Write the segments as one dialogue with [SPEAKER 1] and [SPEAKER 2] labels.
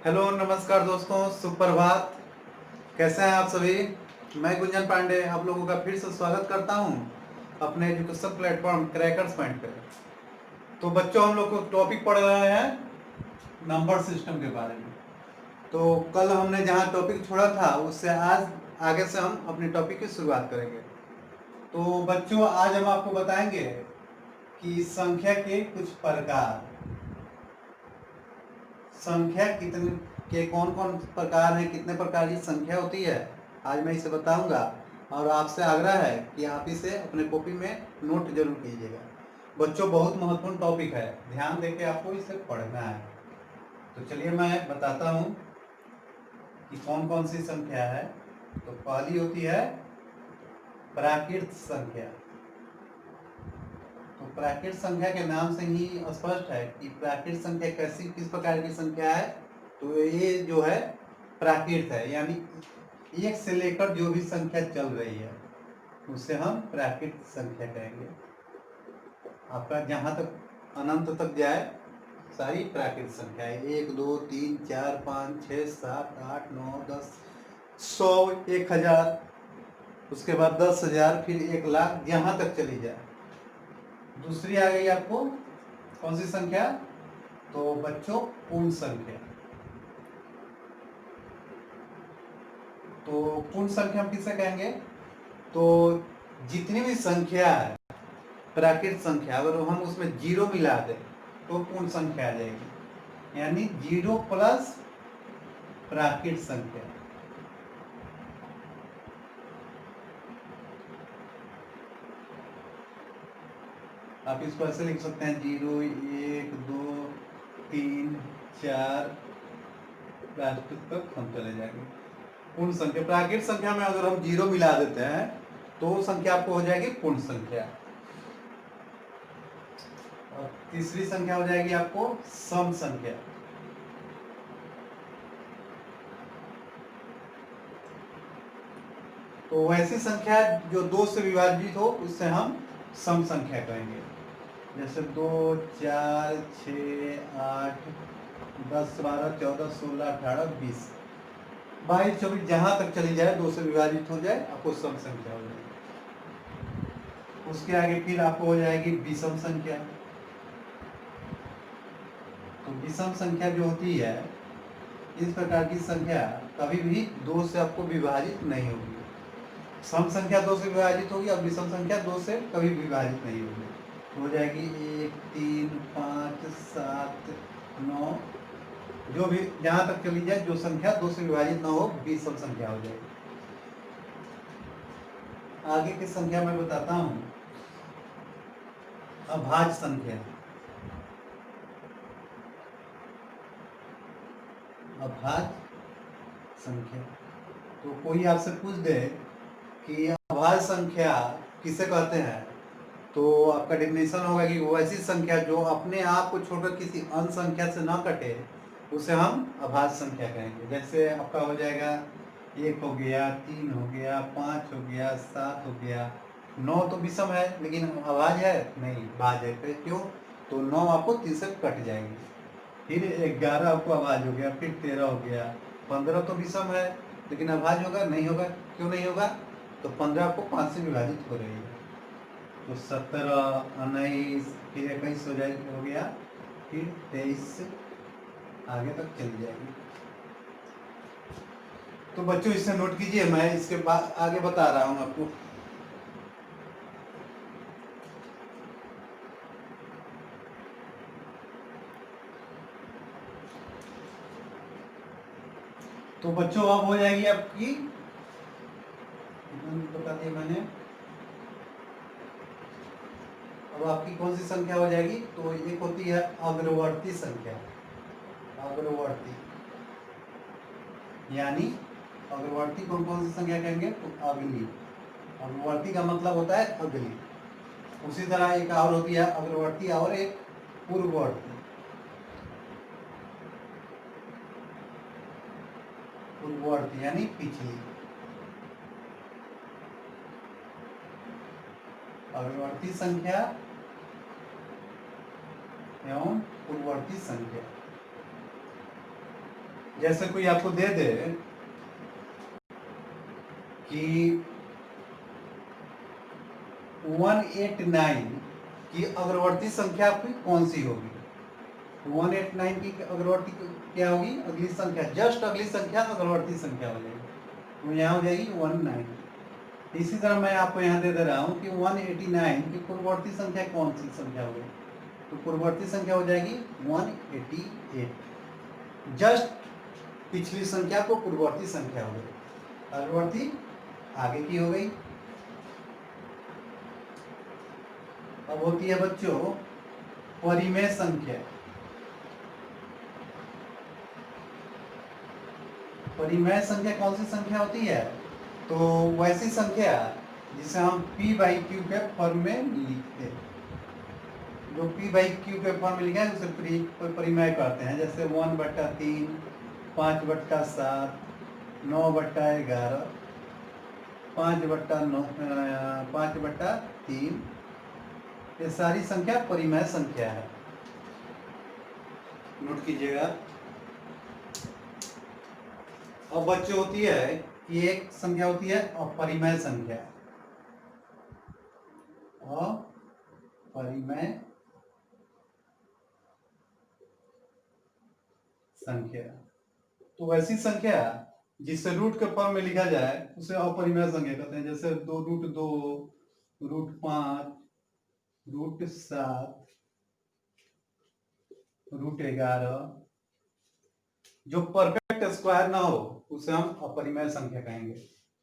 [SPEAKER 1] Hello नमस्कार दोस्तों, सुप्रभात। कैसे हैं आप सभी? मैं गुंजन पांडे आप लोगों का फिर से स्वागत करता हूं अपने एजुकेशन प्लेटफॉर्म क्रैकर्स पॉइंट पे। तो बच्चों, हम लोग को टॉपिक पढ़ रहे हैं नंबर सिस्टम के बारे में। तो कल हमने जहां टॉपिक छोड़ा था उससे आज आगे से हम अपने टॉपिक की शुरुआत करेंगे। तो बच्चों, आज हम आपको बताएंगे कि संख्या के कुछ प्रकार, संख्या कितने के कौन कौन प्रकार हैं, कितने प्रकार की संख्या होती है, आज मैं इसे बताऊंगा। और आपसे आग्रह है कि आप इसे अपने कॉपी में नोट जरूर कीजिएगा। बच्चों, बहुत महत्वपूर्ण टॉपिक है, ध्यान देके आपको इसे पढ़ना है। तो चलिए मैं बताता हूँ कि कौन कौन सी संख्या है। तो पहली होती है प्राकृत संख्या। तो प्राकृत संख्या के नाम से ही स्पष्ट है कि प्राकृत संख्या कैसी किस प्रकार की संख्या है। तो ये जो है प्राकृत है, यानी एक से लेकर जो भी संख्या चल रही है उसे हम प्राकृत संख्या कहेंगे। आपका जहां तक अनंत तक जाए सारी प्राकृत संख्या है, 1 2 3 4 5 6 7 8 9 10 100 1000, उसके बाद 10,000, फिर 1,00,000, जहां तक चली जाए। दूसरी आ गई आपको कौन सी संख्या? तो बच्चों, पूर्ण संख्या। तो पूर्ण संख्या हम किसे कहेंगे? तो जितनी भी संख्या है प्राकृत संख्या, अगर हम उसमें जीरो मिला दें तो पूर्ण संख्या आ जाएगी, यानी जीरो प्लस प्राकृत संख्या। आप इसको ऐसे लिख सकते हैं, 0 1 2 3 4 प्राकृत तक हम चले जाएंगे। पूर्ण संख्या, प्राकृत संख्या में अगर हम जीरो मिला देते हैं तो वो संख्या आपको हो जाएगी पूर्ण संख्या। और तीसरी संख्या हो जाएगी आपको सम संख्या। तो वैसी संख्या जो 2 से विभाजित हो उससे हम सम संख्या कहेंगे। जैसे 2 4 6 8 10 12 14 16 18 20 22 24 जहां तक चली जाए 2 से विभाजित हो जाए, आपको सम संख्या हो जाएगी। उसके आगे फिर आपको हो जाएगी विषम संख्या। तो विषम संख्या जो होती है, इस प्रकार की संख्या कभी भी 2 से आपको विभाजित नहीं होगी। सम संख्या 2 से विभाजित होगी और विषम संख्या 2 से कभी विभाजित नहीं होगी। हो जाएगी 1 3 5 7 9, जो भी जहां तक चली जाए, जो संख्या 2 से विभाजित ना हो विषम संख्या हो जाएगी। आगे की संख्या मैं बताता हूं, अभाज्य संख्या। अभाज्य संख्या, तो कोई आपसे पूछ दे कि अभाज्य संख्या किसे कहते हैं, तो आपका डेफिनेशन होगा कि वो ऐसी संख्या जो अपने आप को छोड़कर किसी अन्य संख्या से ना कटे, उसे हम अभाज्य संख्या कहेंगे। जैसे आपका हो जाएगा 1 हो गया, 3 हो गया, 5 हो गया, 7 हो गया। 9 तो विषम है लेकिन अभाज्य है नहीं, भाज्य है। फिर क्यों? तो 9 आपको 3 से कट जाएगी। फिर 11 आपको अभाज्य हो गया, फिर 13 हो गया। 15 तो विषम है लेकिन अभाज्य होगा नहीं होगा। क्यों नहीं होगा? तो 15 आपको 5 से विभाजित हो रही है। तो 17 19 फिर 21 हो गया, फिर 23 से आगे तक चली जाएगी। तो बच्चों इसे नोट कीजिए, मैं इसके बाद आगे बता रहा हूं आपको। तो बच्चों अब हो जाएगी आपकी, बता दिया मैंने। अब आपकी कौन सी संख्या हो जाएगी? तो एक होती है अग्रवर्ती संख्या। अग्रवर्ती यानी अग्रवर्ती कौन कौन सी संख्या कहेंगे? तो अगली। अग्रवर्ती का मतलब होता है अगली। उसी तरह एक और होती है अग्रवर्ती और एक पूर्ववर्ती। पूर्ववर्ती यानी पिछली। अग्रवर्ती संख्या एवं पूर्ववर्ती संख्या। जैसे कोई आपको दे दे कि 189 की अग्रवर्ती संख्या आपकी कौन सी होगी, 189 की अग्रवर्ती क्या होगी, अगली संख्या, जस्ट अगली संख्या अग्रवर्ती संख्या हो जाएगी, तो यहाँ हो जाएगी 19। इसी तरह मैं आपको यहाँ दे रहा हूँ कि 189 की पूर्ववर्ती संख्या कौन सी संख्या होगी, तो पूर्ववर्ती संख्या हो जाएगी 188, जस्ट पिछली संख्या को पूर्ववर्ती संख्या हो गई, अग्रवर्ती आगे की हो गई। अब होती है बच्चों परिमेय संख्या। परिमेय संख्या कौन सी संख्या होती है, तो वैसी संख्या जिसे हम p बाई क्यू के फॉर्म में लिखते हैं, जो p बाई क्यू के फॉर्म में लिखा है उसे परिमेय कहते हैं, जैसे 1/3, 5/7, 9/11, 5/9, 5/3, ये सारी संख्या परिमेय संख्या है, नोट कीजिएगा। अब बच्चों होती है कि एक संख्या होती है अपरिमेय संख्या, अपरिमेय संख्या, तो वैसी संख्या जिसे रूट के फॉर्म में लिखा जाए उसे अपरिमेय संख्या कहते हैं, जैसे 2√2, √5, √7, √11, जो परफेक्ट स्क्वायर ना हो उसे हम अपरिमेय संख्या कहेंगे।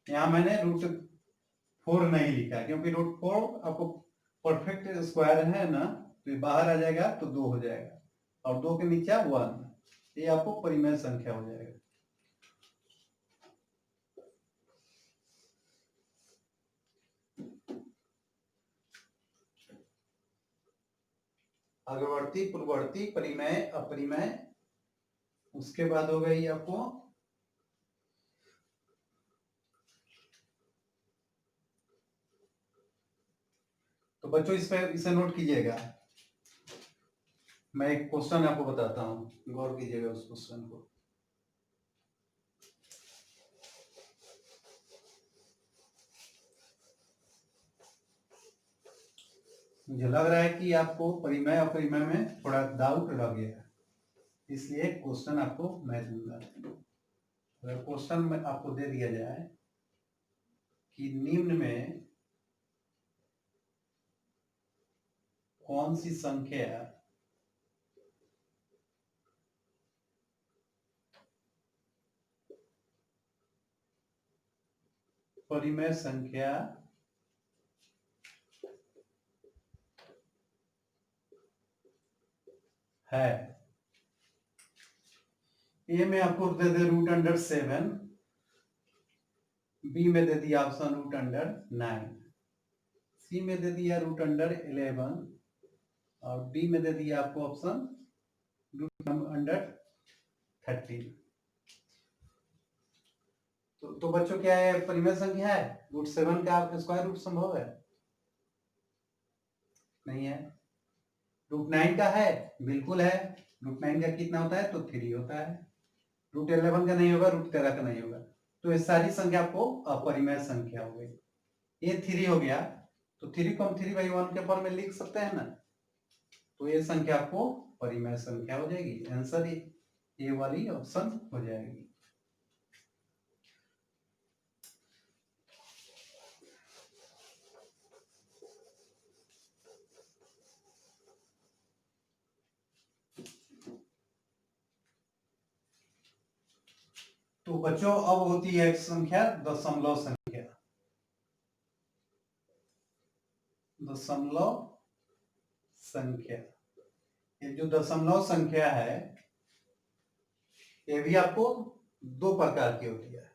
[SPEAKER 1] यहाँ मैंने √4 नहीं लिखा क्योंकि √4 आपको परफेक्ट स्क्वायर है ना, तो बाहर आ जाएगा तो 2 हो जाएगा, और 2 के नीचे 1, ये आपको परिमेय संख्या हो जाएगा। अग्रवर्ती, पूर्ववर्ती, परिमेय, अपरिमेय, उसके बाद हो गई आपको तो बच्चों इसे नोट कीजिएगा। मैं एक क्वेश्चन आपको बताता हूँ, गौर कीजिएगा उस क्वेश्चन को। मुझे लग रहा है कि आपको परिमेय अपरिमेय में थोड़ा डाउट लग गया, इसलिए क्वेश्चन आपको मैं दूंगा। अगर क्वेश्चन में आपको दे दिया जाए कि निम्न में कौन सी संख्या परिमेय संख्या है, ए में आपको दे दे √7, बी में दे दिया ऑप्शन √9, सी में दे दिया √11, और डी में दे दिया आपको ऑप्शन √13। तो बच्चों क्या है, परिमेय संख्या है, √7 का स्क्वायर रूट संभव है, नहीं है। √9 का है, बिल्कुल है, √9 का कितना होता है, तो 3 होता है। √11 का नहीं होगा, √13 का नहीं होगा, तो ये सारी संख्या आपको अपरिमेय संख्या हो गई। ये 3 हो गया, तो 3 को हम 3/1 के फॉर्म में लिख सकते हैं ना, तो ये संख्या आपको परिमेय संख्या हो जाएगी। आंसर ये वाली ऑप्शन हो जाएगी। तो बच्चों अब होती है एक संख्या दशमलव संख्या। दशमलव संख्या, ये जो दशमलव संख्या है ये भी आपको 2 प्रकार की होती है।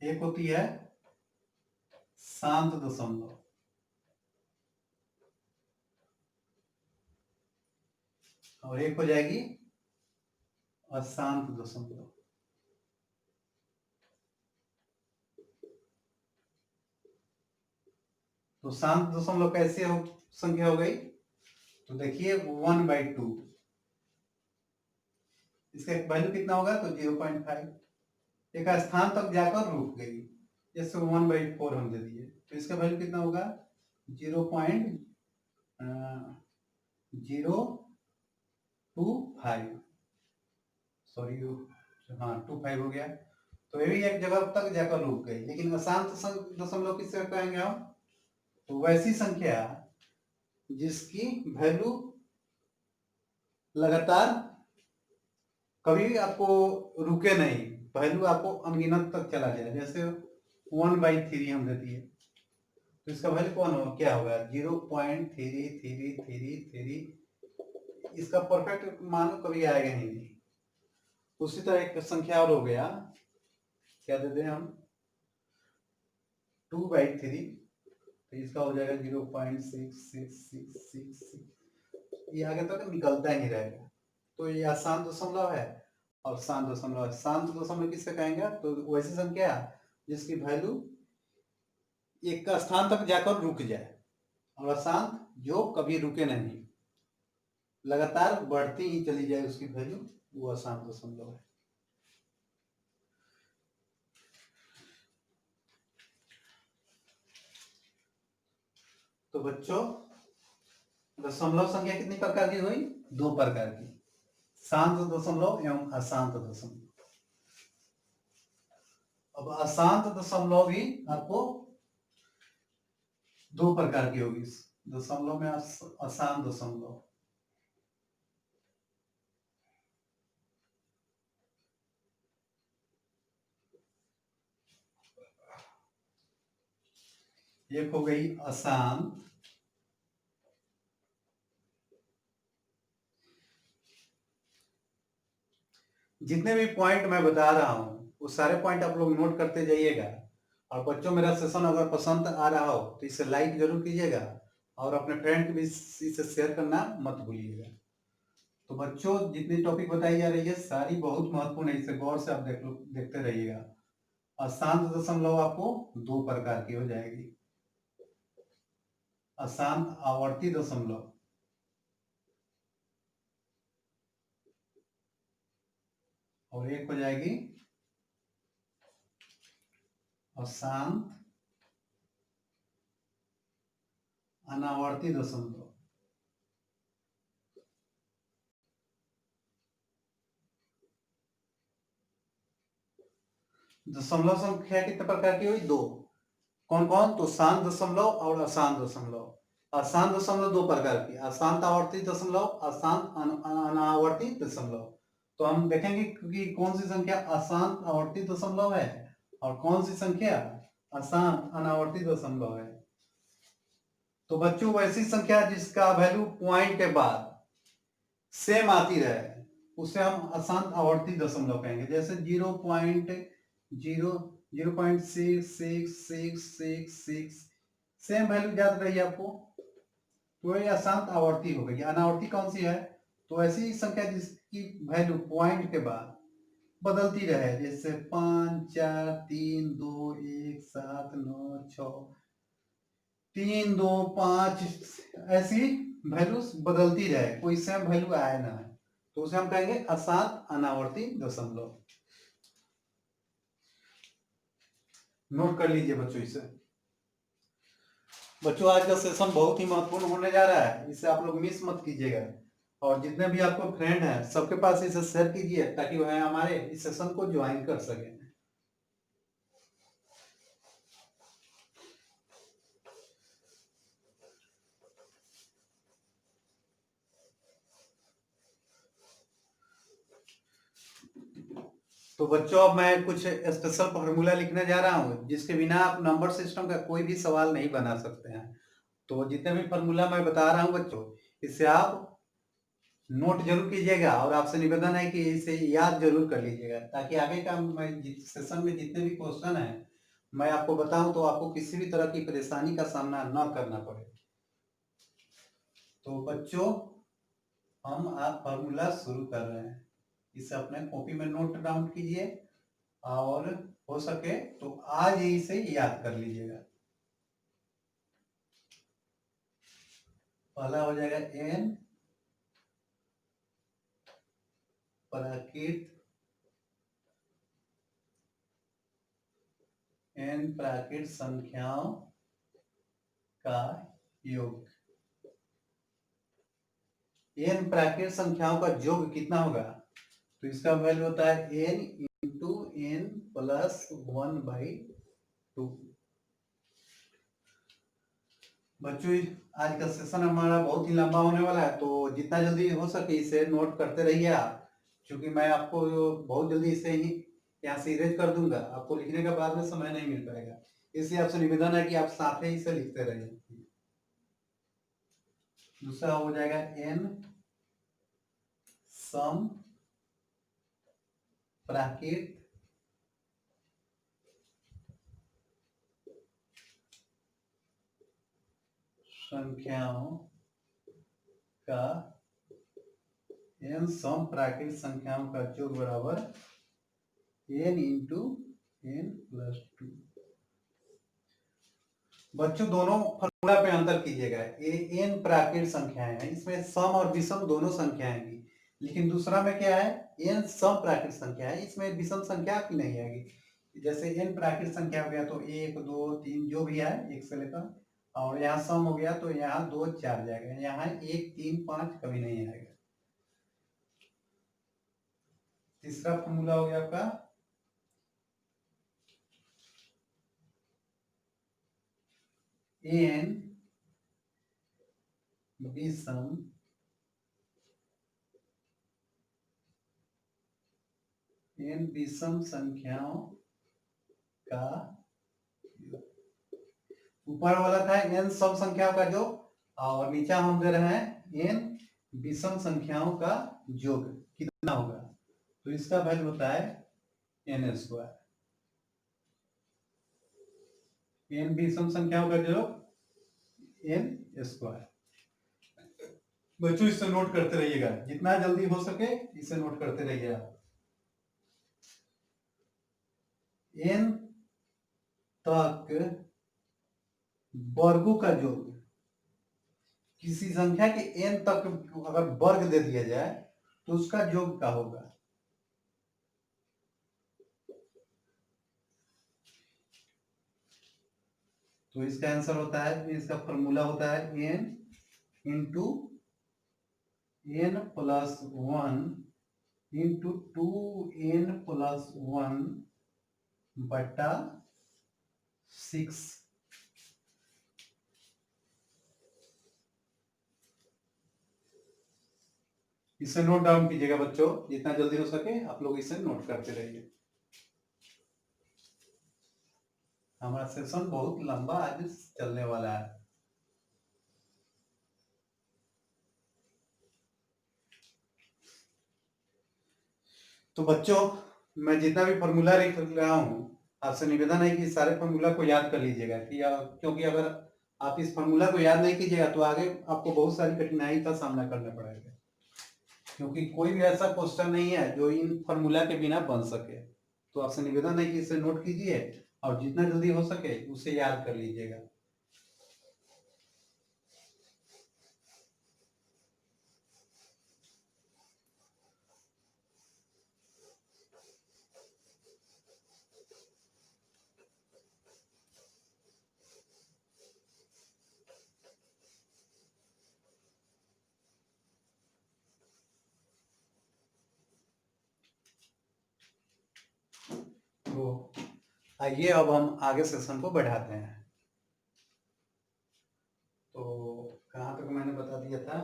[SPEAKER 1] एक होती है शांत दशमलव, और एक हो जाएगी अशांत दशमलव। तो शांत दशमलव कैसे संख्या हो गई, तो देखिए 1/2, इसका वैल्यू कितना होगा, तो 0.5। एक स्थान तक जाकर रुक गई, जैसे 1/4 हम दे दिए, तो इसका वैल्यू कितना होगा, 0.025, सॉरी, हाँ 25 हो गया। तो ये भी एक जगह तक जाकर रुक गई। लेकिन अशांत दशमलव किससे कहेंगे हम, तो वैसी संख्या जिसकी वैल्यू लगातार कभी आपको रुके नहीं, वैल्यू आपको अनगिनत तक चला जाए, जैसे 1/3 हम देती है, तो इसका वैल्यू कौन होगा, क्या होगा, 0.3333। इसका परफेक्ट मान कभी आएगा ही नहीं। उसी तरह एक संख्या और हो गया, क्या देते हैं हम, 2/3, तो इसका हो जाएगा 0.6666। ये आगे तक निकलता ही नहीं रहेगा। तो ये अशांत दशमलव है और शांत दशमलव है। शांत दशमलव किससे कहेंगे, तो वैसी संख्या जिसकी वैल्यू एक का स्थान तक जाकर रुक जाए, और अशांत जो कभी रुके नहीं, लगातार बढ़ती ही चली जाए उसकी वैल्यू, वो अशांत दशमलव है। तो बच्चों, दशमलव संख्या कितनी प्रकार की हुई, 2 प्रकार की, शांत दशमलव एवं अशांत दशमलव। अब अशांत दशमलव भी आपको 2 प्रकार की होगी दशमलव में, अशांत दशमलव। एक हो गई अशांत, जितने भी पॉइंट मैं बता रहा हूं वो सारे पॉइंट आप लोग नोट करते जाइएगा। और बच्चों, मेरा सेशन अगर पसंद आ रहा हो तो इसे लाइक जरूर कीजिएगा, और अपने फ्रेंड के भी इसे शेयर करना मत भूलिएगा। तो बच्चों, जितनी टॉपिक बताई जा रही है सारी बहुत महत्वपूर्ण है, इसे गौर से आप देखते रहिएगा। अशांत दशमलव आपको 2 प्रकार की हो जाएगी, अशांत आवर्ती दशमलव और एक हो जाएगी अशांत अनावर्ती दशमलव। दशमलव संख्या कितने प्रकार की हुई, 2। कौन कौन, तो शांत दशमलव और अशांत दशमलव। अशांत दशमलव 2 प्रकार की, अशांत आवर्ती दशमलव, अशांत अनावर्ती दशमलव। तो हम देखेंगे कि कौन सी संख्या अशांत आवर्ती दशमलव है और कौन सी संख्या अशांत अनावर्ती दशमलव है। तो बच्चों, वैसी संख्या जिसका वैल्यू पॉइंट के बाद सेम आती रहे उसे हम अशांत आवर्ती दशमलव कहेंगे। जैसे 0.666666 सेम वैल्यू याद रही आपको, तो ये अशांत आवर्ती हो गई। अनावर्ती कौन सी है, तो ऐसी संख्या जिसकी वैल्यू पॉइंट के बाद बदलती रहे, जैसे 5 4 3 2 1 7 9 6 3 2 5, ऐसी वैल्यूज बदलती रहे, कोई सेम वैल्यू आए ना है, तो उसे हम कहेंगे अशांत अनावर्ती दशमलव। नोट कर लीजिए बच्चों इसे। बच्चों, आज का सेशन बहुत ही महत्वपूर्ण होने जा रहा है, इसे आप लोग मिस मत कीजिएगा। और जितने भी आपको फ्रेंड हैं सबके पास इसे शेयर कीजिए, ताकि वह हमारे इस सेशन को ज्वाइन कर सके। तो बच्चों, अब मैं कुछ स्पेशल फॉर्मूला लिखने जा रहा हूँ, जिसके बिना आप नंबर सिस्टम का कोई भी सवाल नहीं बना सकते हैं। तो जितने भी फॉर्मूला मैं बता रहा हूँ बच्चों, इसे आप नोट जरूर कीजिएगा, और आपसे निवेदन है कि इसे याद जरूर कर लीजिएगा, ताकि आगे का मैं सेशन में जितने भी क्वेश्चन है मैं आपको बताऊं तो आपको किसी भी तरह की परेशानी का सामना न करना पड़े। तो बच्चों, हम आज फॉर्मूला शुरू कर रहे हैं। इसे अपने कॉपी में नोट डाउन कीजिए, और हो सके तो आज ही इसे याद कर लीजिएगा। पहला हो जाएगा n प्राकृत संख्याओं का योग। n प्राकृत संख्याओं का योग कितना होगा? तो इसका वैल्यू होता है n इंटू n प्लस 1/2। बच्चों आज का सेशन हमारा बहुत ही लंबा होने वाला है, तो जितना जल्दी हो सके इसे नोट करते रहिए आप, क्योंकि मैं आपको बहुत जल्दी इसे ही यहाँ से इरेज कर दूंगा, आपको लिखने का बाद में समय नहीं मिल पाएगा। इसलिए आपसे निवेदन है कि आप साथ ही इसे लिखते रहिए। दूसरा हो जाएगा n सम प्राकृत संख्याओं का n सम प्राकृत संख्याओं का योग बराबर n इंटू n प्लस 2। बच्चों दोनों फॉर्मूला पे अंतर कीजिएगा। ये n प्राकृत संख्याएं हैं, इसमें सम और विषम दोनों संख्याएं आएंगी, लेकिन दूसरा में क्या है, n सम प्राकृत संख्या है, इसमें विषम संख्या की नहीं आएगी। जैसे n प्राकृत संख्या हो गया तो 1 2 3 जो भी है 1 से लेकर, और यहाँ सम हो गया तो यहाँ 2 4 जाएगा, यहाँ 1 3 5 कभी नहीं आएगा। तीसरा फॉर्मूला हो गया आपका n विषम n विषम संख्याओं का, ऊपर वाला था n सम संख्याओं का योग, और नीचे हम दे रहे हैं n विषम संख्याओं का योग कितना होगा। तो इसका वैल्यू होता है n स्क्वायर। n विषम संख्याओं का योग n स्क्वायर। बच्चों इसे नोट करते रहिएगा, जितना जल्दी हो सके इसे नोट करते रहिए आप। n तक वर्गों का योग, किसी संख्या के n तक अगर वर्ग दे दिया जाए तो उसका योग क्या होगा। तो इसका आंसर होता है, इसका फॉर्मूला होता है n into n plus 1 into 2n plus 1 बटा 6। इसे नोट डाउन कीजिएगा बच्चों, जितना जल्दी हो सके आप लोग इसे नोट करते रहिए। हमारा सेशन बहुत लंबा आज चलने वाला है। तो बच्चों मैं जितना भी फॉर्मूला लिख रहा हूँ, आपसे निवेदन है कि सारे फॉर्मूला को याद कर लीजिएगा, क्योंकि अगर आप इस फॉर्मूला को याद नहीं कीजिएगा तो आगे आपको बहुत सारी कठिनाई का सामना करना पड़ेगा, क्योंकि कोई भी ऐसा क्वेश्चन नहीं है जो इन फॉर्मूला के बिना बन सके। तो आपसे निवेदन है कि इसे नोट कीजिए और जितना जल्दी हो सके उसे याद कर लीजिएगा। तो आइए अब हम आगे सेशन को बढ़ाते हैं। तो कहाँ तक मैंने बता दिया था,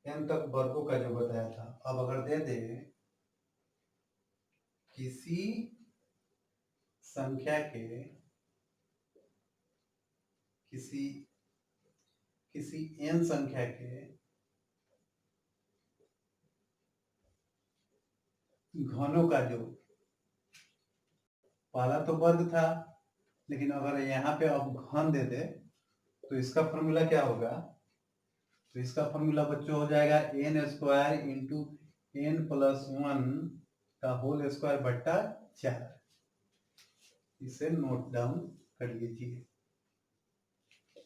[SPEAKER 1] n तक वर्गों का जो बताया था। अब अगर दे दे किसी संख्या के किसी n संख्या के घनों का जो, पहला तो वर्ग था, लेकिन अगर यहाँ पे अब घन दे दे तो इसका फॉर्मूला क्या होगा। तो इसका फॉर्मूला बच्चों हो जाएगा n square into n plus 1 का होल स्क्वायर बट्टा 4। इसे नोट डाउन कर लीजिए।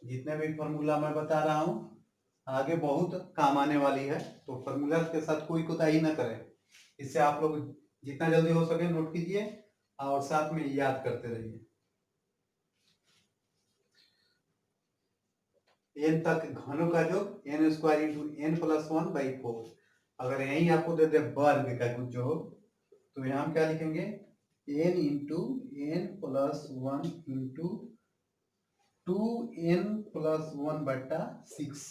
[SPEAKER 1] जितने भी फॉर्मूला मैं बता रहा हूँ आगे बहुत काम आने वाली है, तो फॉर्मूला के साथ कोई कोताही ना करें। इसे आप लोग जितना जल्दी हो सके नोट कीजिए और साथ में याद करते रहिए। n तक घनों का योग n square into n plus 1/4। अगर यही आपको दे दे वर्ग का कुछ जो तो यहाँ हम क्या लिखेंगे n into n plus 1 into 2n plus 1/6।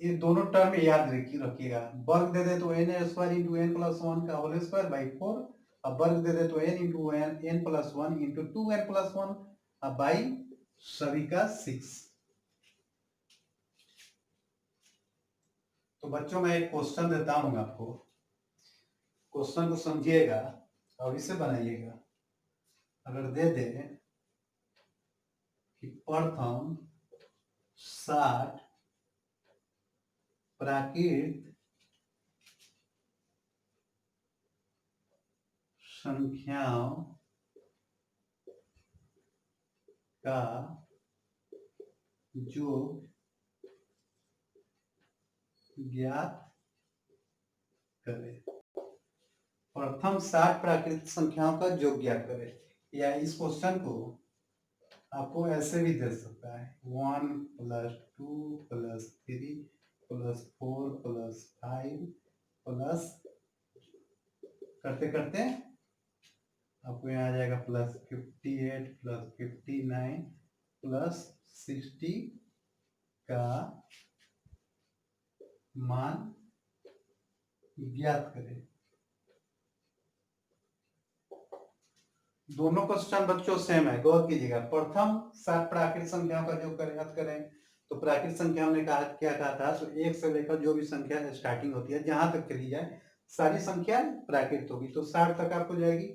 [SPEAKER 1] ये दोनों टर्म याद रखिएगा। वर्ग दे दे तो n square into n plus 1 का होल स्क्वायर बाई 4। अब वर्ग दे दे तो n into n plus 1 into 2n plus 1 by सभी का 6। तो बच्चों मैं एक क्वेश्चन देता हूं आपको, क्वेश्चन को समझिएगा और इसे बनाइएगा। अगर दे दे कि प्रथम 60 प्राकृत संख्याओं का योग ज्ञात करें। प्रथम 60 प्राकृतिक संख्याओं का योग ज्ञात करें। या इस क्वेश्चन को आपको ऐसे भी दे सकता है 1 plus 2 plus 3 plus 4 plus 5 plus करते करते आपको यहाँ आ जाएगा प्लस 58 प्लस 59 प्लस 60 का मान ज्ञात करें। दोनों क्वेश्चन बच्चों सेम है, गौर कीजिएगा। प्रथम 60 प्राकृतिक संख्याओं का योग ज्ञात करें। तो प्राकृतिक संख्या हमने कहा क्या कहा था, तो एक से लेकर जो भी संख्या स्टार्टिंग होती है जहां तक चली जाए सारी संख्या प्राकृतिक होगी। तो 60 तक आपको जाएगी,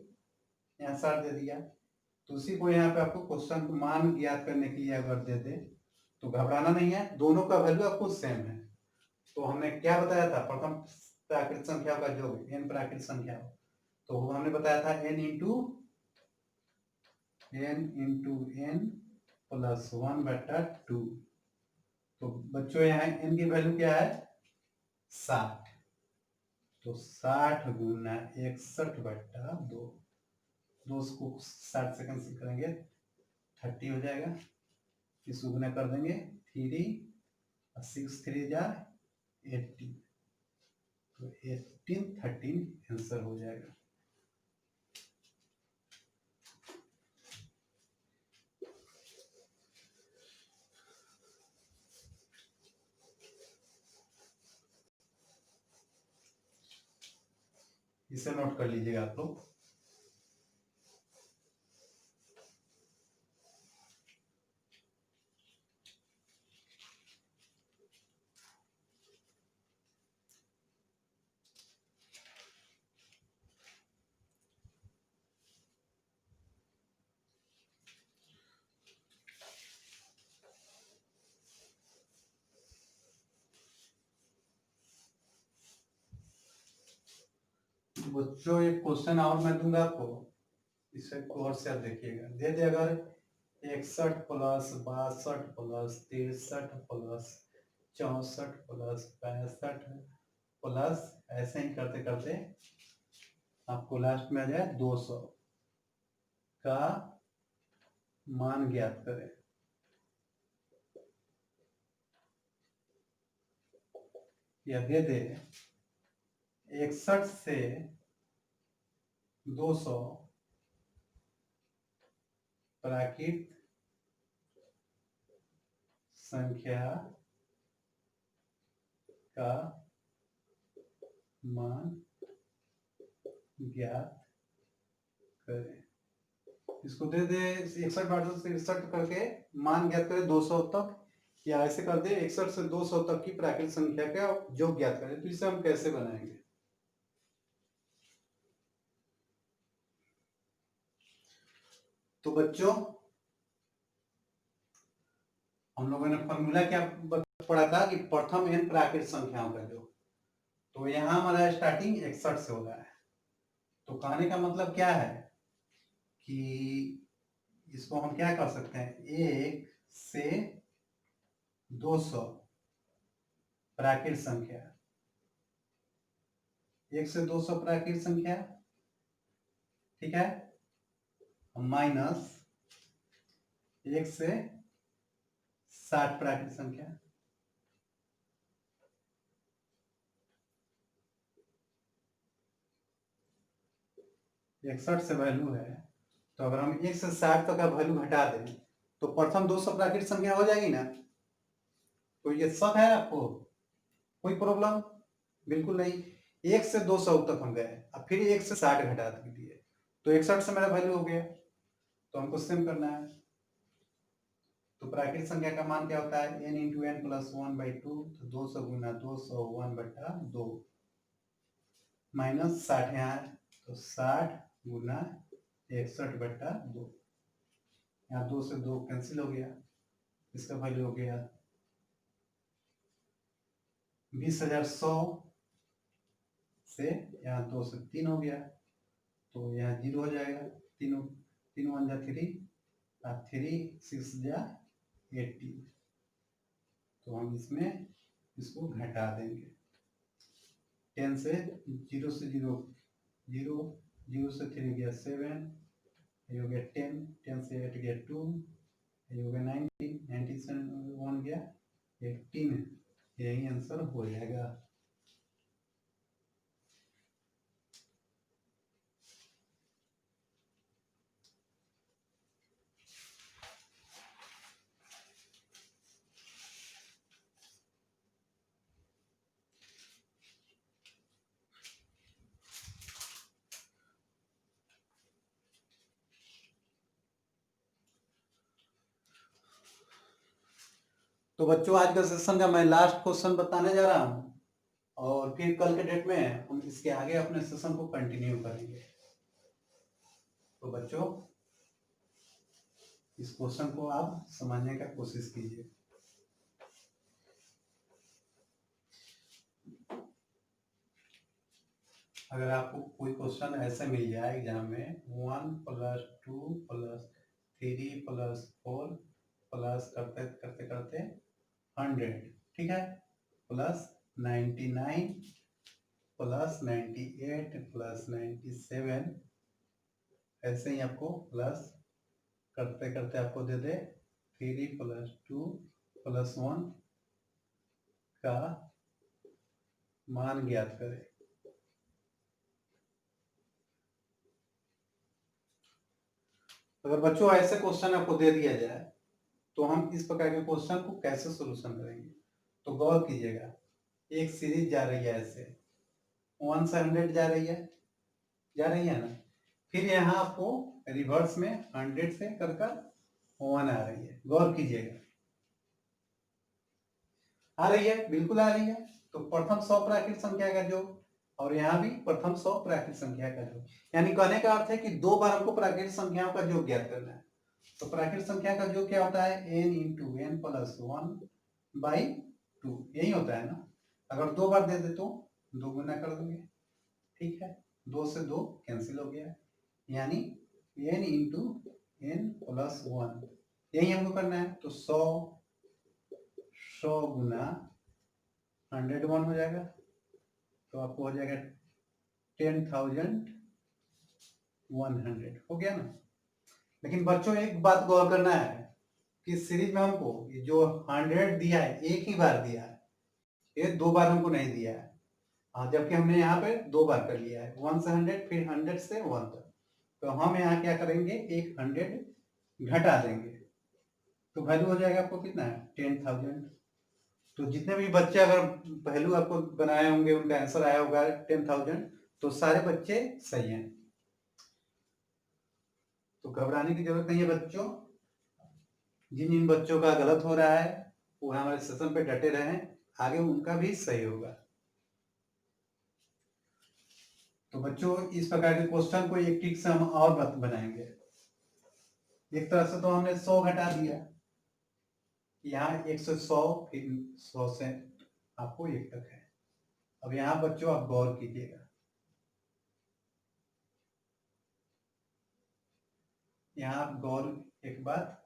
[SPEAKER 1] यहाँ 60 दे दिया। तो उसी को यहाँ पे आपको क्वेश्चन को मान ज्ञात करने के लिए अगर दे दे तो घबराना नहीं है, दोनों का वैल्यू आपको सेम है। तो हमने क्या बताया था, प्रथम प्राकृतिक संख्या का योग n प्राकृतिक संख्या, तो हमने बताया था n इंटू n प्लस 1/2। तो बच्चों यहाँ n की वैल्यू क्या है 60। तो 60 गुना 61/2, 2 को 60 सेकंड से करेंगे 30 हो जाएगा। इसको गुना कर देंगे 3 6 3 जा 18। तो 18 13 आंसर हो जाएगा। इसे नोट कर लीजिएगा आप लोग। बच्चों एक क्वेश्चन और मैं दूंगा आपको, इसे गौर से आप देखिएगा। दे दे अगर 61 plus 62 plus 63 plus 64 plus 65 plus ऐसे ही करते करते आपको लास्ट में आ जाए 200 का मान ज्ञात करें। या दे दे 61 से 200 प्राकृत संख्या का मान ज्ञात करें। इसको दे दे 61/63 करके मान ज्ञात करें 200 तक, या ऐसे कर दे 61 से 200 तक की प्राकृतिक संख्या का योग ज्ञात करें। तो इसे हम कैसे बनाएंगे, तो बच्चों हम लोगों ने फॉर्मूला क्या पढ़ा था कि प्रथम n प्राकृतिक संख्याओं का योग। तो यहाँ हमारा स्टार्टिंग 61 से हो रहा है। तो कहने का मतलब क्या है कि इसको हम क्या कर सकते हैं, 1 से 200 प्राकृतिक संख्या 1 से 200 प्राकृत संख्या, ठीक है, माइनस 1 से 60 प्राकृत संख्या। इकसठ से वैल्यू है, तो अगर हम 1 से 60 तक का वैल्यू घटा दें तो प्रथम 200 प्राकृत संख्या हो जाएगी ना। तो ये शक है आपको, कोई प्रॉब्लम बिल्कुल नहीं। 1 से 200 तक हम गए, अब फिर 1 से 60 घटा दिए तो 61 से मेरा वैल्यू हो गया। तो हमको सिम करना है, तो प्राकृत संख्या का मान क्या होता है, n इंटू एन प्लस 1/2, तो 200 गुना 200 1/2 माइनस 60 यहाँ है, तो 60 गुना 61/2, यहाँ 2 से 2 कैंसिल हो गया, इसका वैल्यू हो गया 20,100 से यहाँ 2 से 3 हो गया, तो यहाँ 0 हो जाएगा, 3 3 1 जा 3 और 3 6 जा 80, तो हम इसमें इसको घटा देंगे। 10 से 0 से 0 0, 0 से 3 गया 7, ये हो गया 10, 10 से 8 गया 2, ये हो गया 90, 90 से 1 गया 18, यही आंसर हो जाएगा। तो बच्चों आज का सेशन का मैं लास्ट क्वेश्चन बताने जा रहा हूँ, और फिर कल के डेट में हम इसके आगे अपने सेशन को कंटिन्यू करेंगे। तो बच्चों इस क्वेश्चन को आप समझने का कोशिश कीजिए। अगर आपको कोई क्वेश्चन ऐसे मिल जाए एग्जाम में 1 + 2 + 3 + 4 प्लस करते करते करते 100, ठीक है, प्लस 99 प्लस 98 प्लस 97, ऐसे ही आपको प्लस करते करते आपको दे दे 3 + 2 + 1 का मान ज्ञात करें। अगर बच्चों ऐसे क्वेश्चन आपको दे दिया जाए तो हम इस प्रकार के क्वेश्चन को कैसे सोल्यूशन करेंगे, तो गौर कीजिएगा। एक सीरीज जा रही है ऐसे 1 से 100 जा रही है ना, फिर यहाँ आपको रिवर्स में 100 से कर 1 आ रही है, गौर कीजिएगा, आ रही है, बिल्कुल आ रही है। तो प्रथम 100 प्राकृत संख्या का योग, और यहाँ भी प्रथम 100 प्राकृत संख्या का योग, यानी कहने का अर्थ है कि 2 बार हमको प्राकृत संख्याओं का योग ज्ञात करना है। तो प्राकृत संख्या का योग क्या होता है, n इंटू एन प्लस 1/2, यही होता है ना। अगर 2 बार दे दे तो 2 गुना कर देंगे, ठीक है, 2 से 2 कैंसिल हो गया, यानी n इंटू एन प्लस 1, यही हमको करना है। तो 100 गुना 101 हो जाएगा, तो आपको हो जाएगा 10,100 हो गया ना। लेकिन बच्चों एक बात गौर करना है कि सीरीज में हमको ये जो 100 दिया है एक ही बार दिया है, ये 2 बार हमको नहीं दिया है। जबकि हमने यहाँ पे 2 बार कर लिया है, 1 से 100 फिर 100 से 1 तक। तो हम यहाँ क्या करेंगे, एक 100 घटा देंगे, तो वैल्यू हो जाएगा आपको कितना है, 10,000। तो जितने भी बच्चे अगर वैल्यू आपको बनाए होंगे उनका आंसर आया होगा 10,000, तो सारे बच्चे सही हैं। तो घबराने की जरूरत नहीं है बच्चों। जिन जिन बच्चों का गलत हो रहा है वो हमारे सेशन पे डटे रहें, आगे उनका भी सही होगा। तो बच्चों इस प्रकार के क्वेश्चन को एक ट्रिक से हम और बनाएंगे। एक तरह से तो हमने 100 घटा दिया, यहाँ 100 फिर 100 से आपको 1 तक है। अब यहाँ बच्चों आप गौर कीजिएगा, यहाँ आप गौर एक बात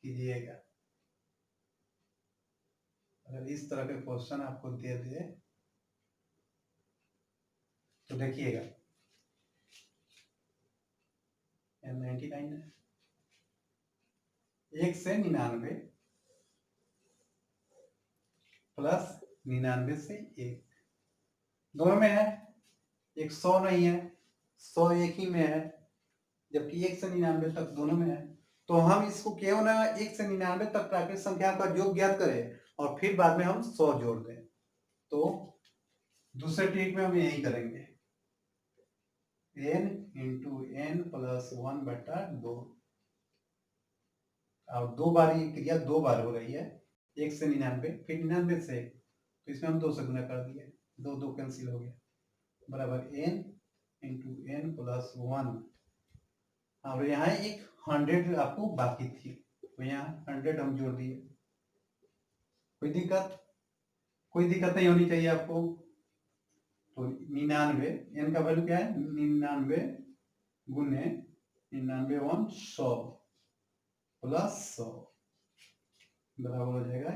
[SPEAKER 1] कीजिएगा। अगर इस तरह के क्वेश्चन आपको दे दे तो देखिएगा 99 है, 1 से 99 प्लस 99 से 1 दोनों में है, 100 नहीं है, 100 एक ही में है, जबकि 1 से 99 तक दोनों में है। तो हम इसको क्यों ना 1 से 99 तक प्राकृतिक संख्या का योग ज्ञात करें और फिर बाद में हम 100 जोड़ दें। तो दूसरे ट्रिक में हम यही करेंगे, n इंटू n प्लस 1/2 और 2 बार ये क्रिया 2 बार हो रही है, 1 से 99 फिर 99 से 1, तो इसमें हम 2 से गुना कर दिए, 2 2 कैंसिल हो गया, बराबर n इंटू n प्लस 1। और यहाँ एक 100 आपको बाकी थी, तो यहाँ 100 हम जोड़ दिए। कोई दिक्कत नहीं होनी चाहिए आपको। तो 99 n का वैल्यू क्या है, 99 गुने 99 1 100 प्लस 100 बराबर हो जाएगा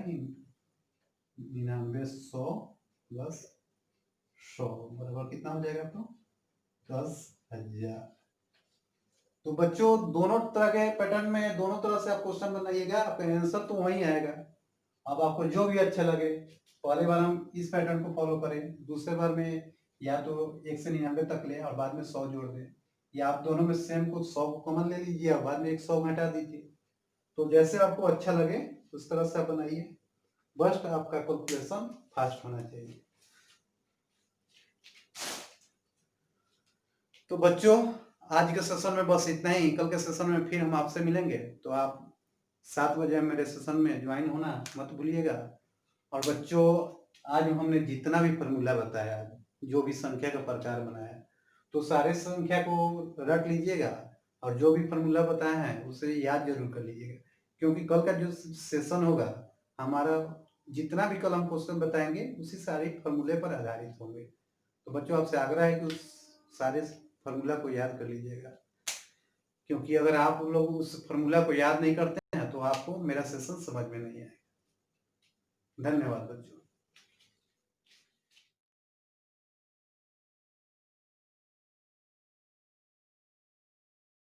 [SPEAKER 1] 99 100 प्लस 100 बराबर कितना हो जाएगा आपको 10,000। तो बच्चों दोनों तरह के पैटर्न में दोनों तरह से आप क्वेश्चन बनाइएगा, आपका आंसर तो वही आएगा। अब आपको जो भी अच्छा लगे, पहले बार हम इस पैटर्न को फॉलो करें, दूसरे बार में या तो 1 से 99 तक ले और बाद में 100 जोड़ दें, या आप दोनों में सेम को 100 कॉमन ले लीजिए और बाद में 100 घटा दीजिए। तो जैसे आपको अच्छा लगे उस तरह से आप बनाइए, बस आपका कैलकुलेशन फास्ट होना चाहिए। तो बच्चों आज के सेशन में बस इतना ही, कल के सेशन में फिर हम आपसे मिलेंगे, तो आप 7 बजे मेरे सेशन में ज्वाइन होना मत भूलिएगा। और बच्चों आज हमने जितना भी फॉर्मूला बताया, जो भी संख्या का प्रकार बनाया, तो सारे संख्या को रट लीजिएगा और जो भी फॉर्मूला बताया है उसे याद जरूर कर लीजिएगा, क्योंकि कल का जो सेशन होगा हमारा, जितना भी कल हम क्वेश्चन बताएंगे उसी सारे फॉर्मूले पर आधारित होंगे। तो बच्चों आपसे आग्रह है कि उस सारे फॉर्मूला को याद कर लीजिएगा, क्योंकि अगर आप लोग उस फॉर्मूला को याद नहीं करते हैं तो आपको मेरा सेशन समझ में नहीं आएगा। धन्यवाद बच्चों।